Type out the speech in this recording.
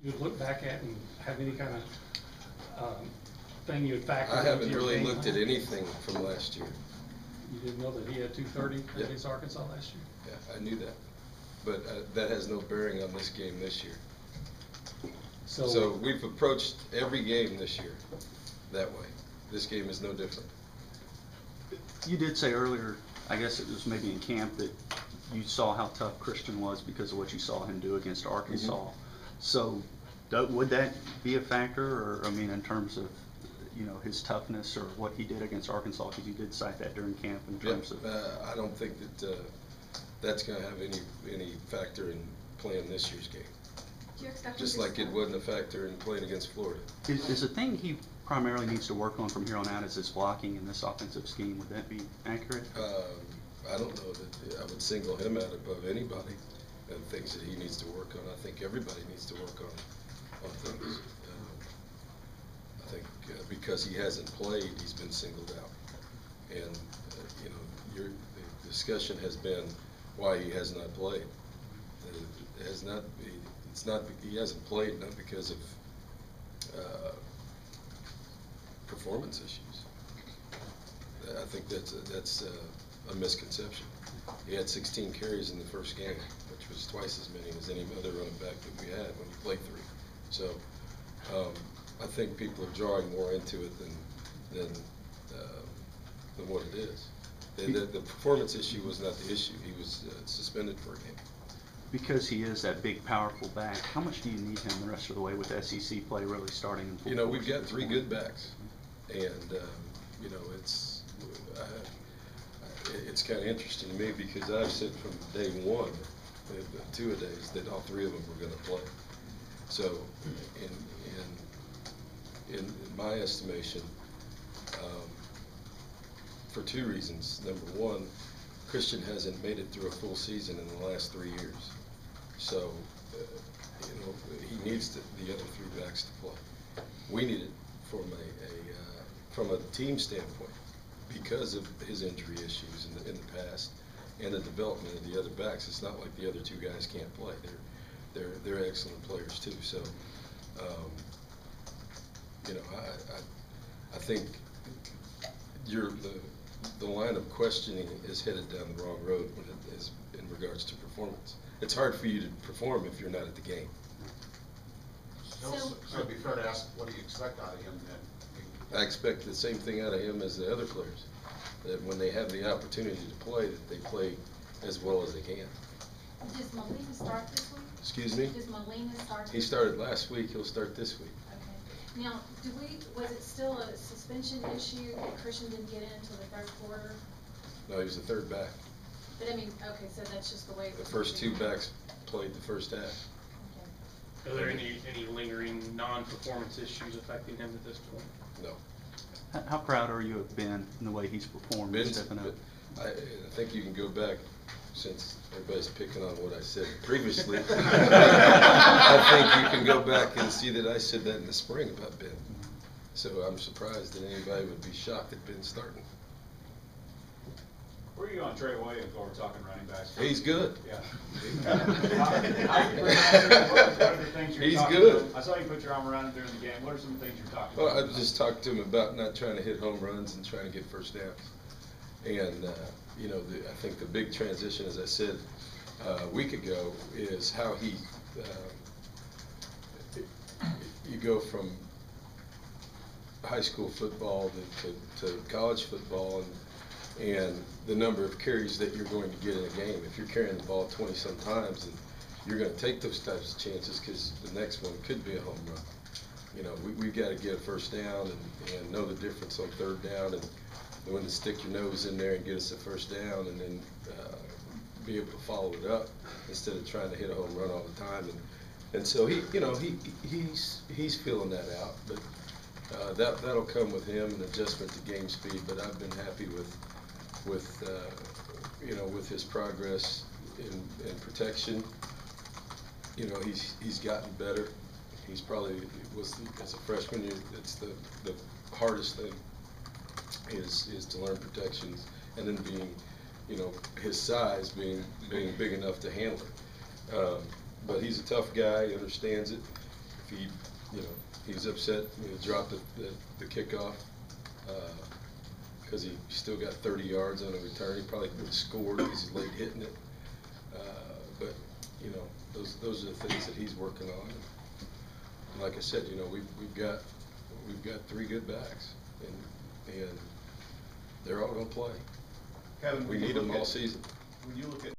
you would look back at and have any kind of thing you would factor I into haven't your really game looked plan? at anything from last year. You didn't know that he had 230 Yeah. against Arkansas last year? Yeah, I knew that. But that has no bearing on this game this year. So we've approached every game this year that way. This game is no different. You did say earlier, I guess it was maybe in camp, that you saw how tough Christian was because of what you saw him do against Arkansas. Mm-hmm. So would that be a factor, or, I mean, in terms of, you know, his toughness or what he did against Arkansas, because you did cite that during camp in terms of... I don't think that that's going to have any factor in playing this year's game. Do you expect Just like it wasn't a factor in playing against Florida. Is the thing he primarily needs to work on from here on out is his blocking in this offensive scheme? Would that be accurate? I don't know that I would single him out above anybody and things that he needs to work on. I think everybody needs to work on things. I think because he hasn't played, he's been singled out. And you know, the discussion has been why he has not played. It has not. It's not. He hasn't played not because of performance issues. I think that's a misconception. He had 16 carries in the first game, which was twice as many as any other running back that we had when he played 3. So I think people are drawing more into it than what it is. The performance issue was not the issue. He was suspended for a game. Because he is that big, powerful back, how much do you need him the rest of the way with SEC play really starting in full You know, force? we've got 3 good backs, and you know, it's kind of interesting to me because I've said from day one, the 2 days, that all 3 of them were going to play. So, in my estimation, for 2 reasons. Number one, Christian hasn't made it through a full season in the last 3 years. So, you know, he needs the other 3 backs to play. We need it from a team standpoint because of his injury issues in the past and the development of the other backs. It's not like the other 2 guys can't play. They're excellent players too. So, you know, I think the line of questioning is headed down the wrong road when it is in regards to performance. It's hard for you to perform if you're not at the game. So it'd be fair to ask, what do you expect out of him then? I expect the same thing out of him as the other players. That when they have the opportunity to play, that they play as well as they can. Does Molina start this week? Excuse me? Does Molina start this He started last week. He'll start this week. Okay. Now, was it still a suspension issue that Christian didn't get in until the 3rd quarter? No, he was the 3rd back. But I mean, okay, so that's just the way it The was first 2 gonna be. backs played the first half. Okay. Are there any lingering non-performance issues affecting him at this point? No. How proud are you of Ben and the way he's performed, stepping up? I think you can go back, since everybody's picking on what I said previously. I think you can go back and see that I said that in the spring about Ben. So I'm surprised that anybody would be shocked at Ben starting. Where are you on Trey Williams while we're talking running backs? He's good. Yeah. What are the things you're He's talking good. about? I saw you put your arm around him during the game. What are some things you're talking Well, about? I just talked to him about not trying to hit home runs and trying to get first downs. And, you know, I think the big transition, as I said a week ago, is how he, you go from high school football to college football, and the number of carries that you're going to get in a game. If you're carrying the ball 20-some times, then you're going to take those types of chances because the next one could be a home run. You know, we've got to get a first down and know the difference on 3rd down and when to stick your nose in there and get us a first down and then be able to follow it up instead of trying to hit a home run all the time. And so he's feeling that out, but that'll come with him, an adjustment to game speed. But I've been happy with you know, with his progress in protection. You know, he's gotten better. He's probably as a freshman. It's the hardest thing is to learn protections, and then being, you know, his size being big enough to handle it. But he's a tough guy. He understands it. if he, you know, he's upset, he dropped the kickoff, cause he still got 30 yards on a return, he probably would have scored, because he's late hitting it. But, you know, those are the things that he's working on. And like I said, you know, we've got 3 good backs, and they're all gonna play. Kevin, We when you need them look all at- season. When you look at